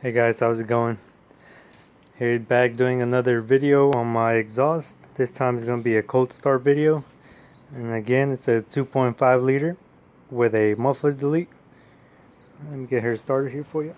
Hey guys, how's it going? Here back doing another video on my exhaust. This time it's going to be a cold start video. And again, it's a 2.5 liter with a muffler delete. Let me get her started here for you.